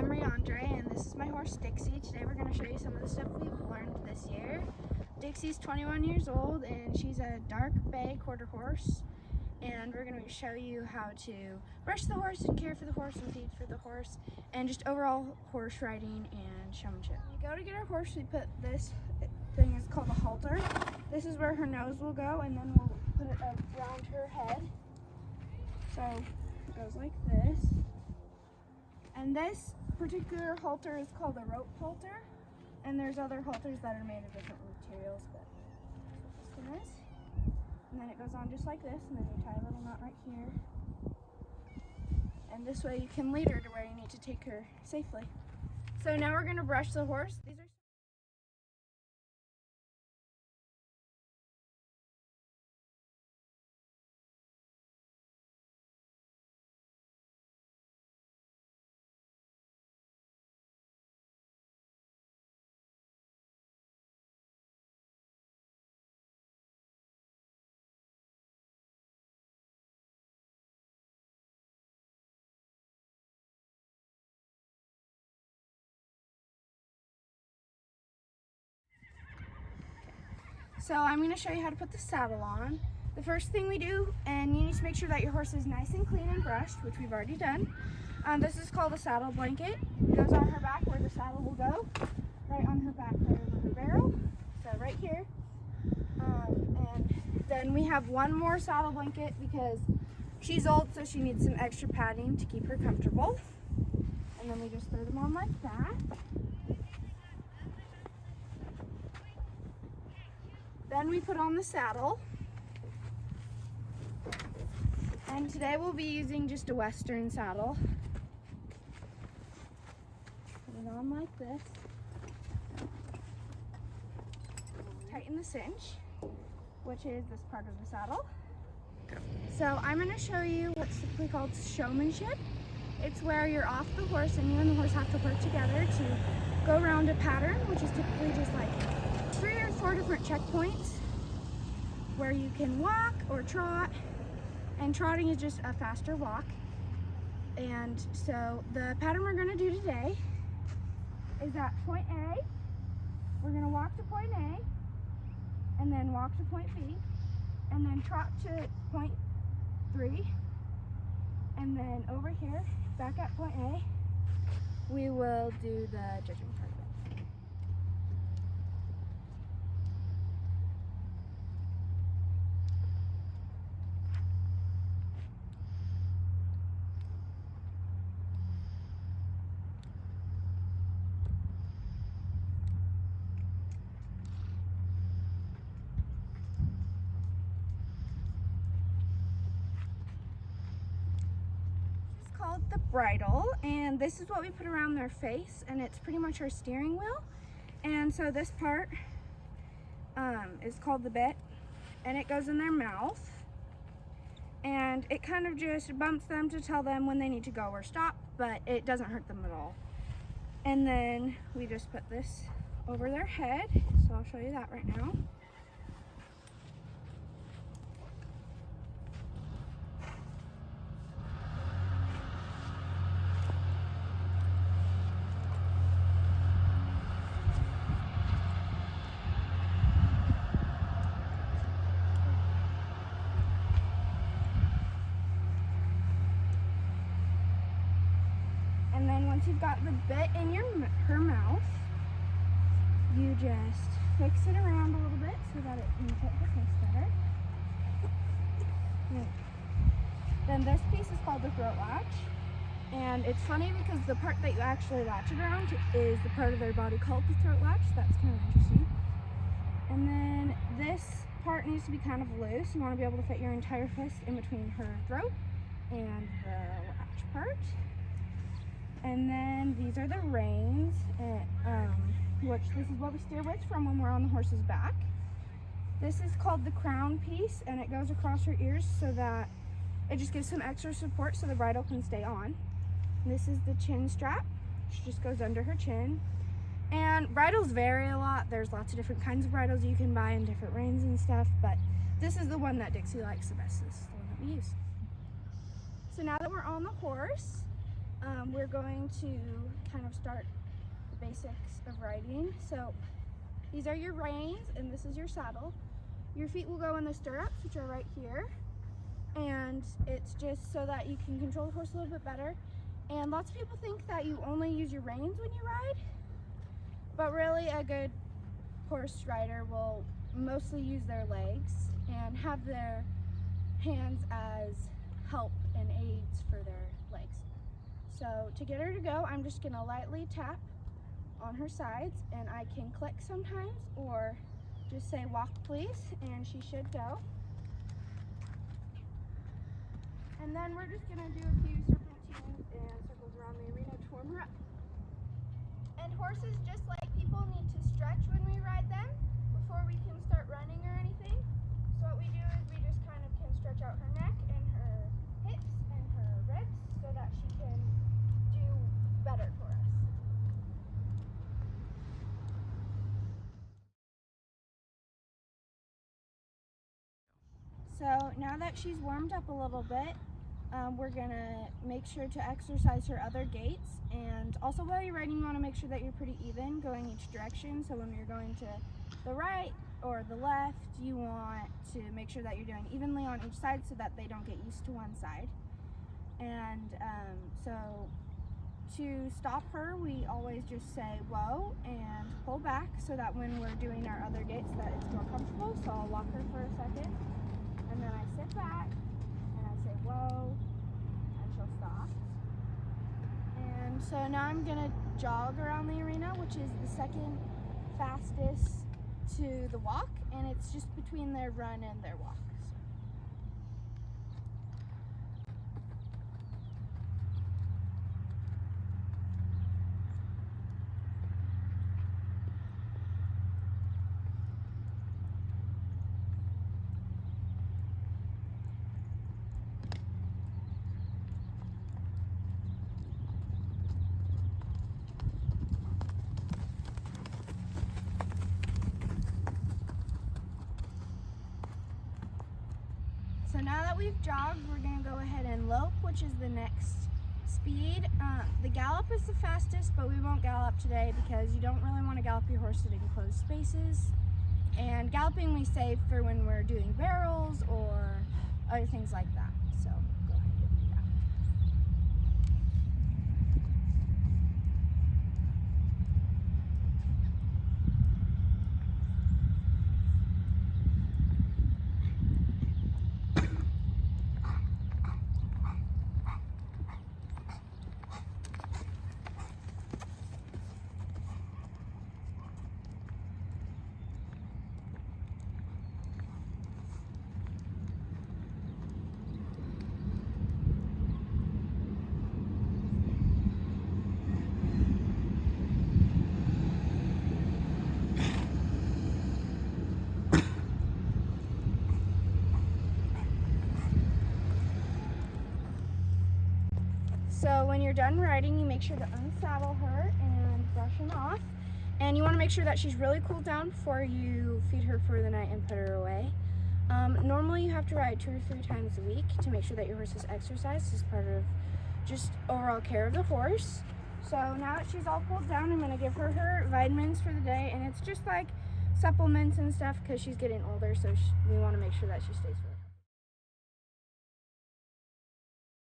Emree and this is my horse Dixie. Today we're going to show you some of the stuff we've learned this year. Dixie's 21 years old and she's a dark bay quarter horse, and we're going to show you how to brush the horse and care for the horse and feed for the horse and just overall horse riding and showmanship. When we go to get our horse, we put this thing, it's called a halter. This is where her nose will go, and then we'll put it around her head. So it goes like this. And this particular halter is called a rope halter, and there's other halters that are made of different materials, but that's what this one is. And then it goes on just like this, and then you tie a little knot right here. And this way you can lead her to where you need to take her safely. So now we're going to brush the horse. These are So I'm going to show you how to put the saddle on. The first thing we do, and you need to make sure that your horse is nice and clean and brushed, which we've already done. This is called a saddle blanket. It goes on her back where the saddle will go, right on her back there over her barrel, so right here. And then we have one more saddle blanket because she's old, so she needs some extra padding to keep her comfortable. And then we just throw them on like that. Then we put on the saddle, and today we'll be using just a Western saddle. Put it on like this. Tighten the cinch, which is this part of the saddle. So I'm going to show you what's typically called showmanship. It's where you're off the horse and you and the horse have to work together to go around a pattern, which is typically just like 3 or 4 different checkpoints where you can walk or trot, and trotting is just a faster walk. And so the pattern we're going to do today is at point A, we're going to walk to point A, and then walk to point B, and then trot to point 3, and then over here, back at point A, we will do the judging part of it. The bridle, and this is what we put around their face, and it's pretty much our steering wheel. And so this part is called the bit, and it goes in their mouth, and it kind of just bumps them to tell them when they need to go or stop, but it doesn't hurt them at all. And then we just put this over their head, so I'll show you that right now. And then once you've got the bit in her mouth, you just fix it around a little bit so that it can fit her face better. Then this piece is called the throat latch. And it's funny because the part that you actually latch it around is the part of their body called the throat latch. That's kind of interesting. And then this part needs to be kind of loose. You want to be able to fit your entire fist in between her throat and the latch part. And then these are the reins, which this is what we steer with from when we're on the horse's back. This is called the crown piece, and it goes across her ears so that it just gives some extra support so the bridle can stay on. This is the chin strap, which just goes under her chin. And bridles vary a lot. There's lots of different kinds of bridles you can buy in different reins and stuff, but this is the one that Dixie likes the best. This is the one that we use. So now that we're on the horse, we're going to kind of start the basics of riding. So these are your reins and this is your saddle. Your feet will go in the stirrups, which are right here. And it's just so that you can control the horse a little bit better. And lots of people think that you only use your reins when you ride, but really a good horse rider will mostly use their legs and have their hands as help and aids for their legs. So to get her to go, I'm just gonna lightly tap on her sides, and I can click sometimes or just say walk please, and she should go. And then we're just gonna do a few serpentines and circles around the arena to warm her up. And horses, just like people, need to stretch when we ride them before we can start running or anything. So what we do is we just kind of can stretch out her neck and her hips and her ribs so that she can do better for us. So now that she's warmed up a little bit, we're gonna make sure to exercise her other gaits, and also while you're riding you want to make sure that you're pretty even going each direction. So when you're going to the right or the left, you want to make sure that you're doing evenly on each side so that they don't get used to one side. And so to stop her, we always just say whoa and pull back so that when we're doing our other gaits that it's more comfortable. So I'll walk her for a second, and then I sit back and I say whoa, and she'll stop. And so now I'm gonna jog around the arena, which is the second fastest to the walk, and it's just between their run and their walk. So now that we've jogged, we're going to go ahead and lope, which is the next speed. The gallop is the fastest, but we won't gallop today because you don't really want to gallop your horse at enclosed spaces. And galloping we save for when we're doing barrels or other things like that. So go ahead and do that. So when you're done riding, you make sure to unsaddle her and brush them off. And you want to make sure that she's really cooled down before you feed her for the night and put her away. Normally you have to ride 2 or 3 times a week to make sure that your horse is exercised as part of just overall care of the horse. So now that she's all cooled down, I'm going to give her vitamins for the day, and it's just like supplements and stuff because she's getting older, so we want to make sure that she stays for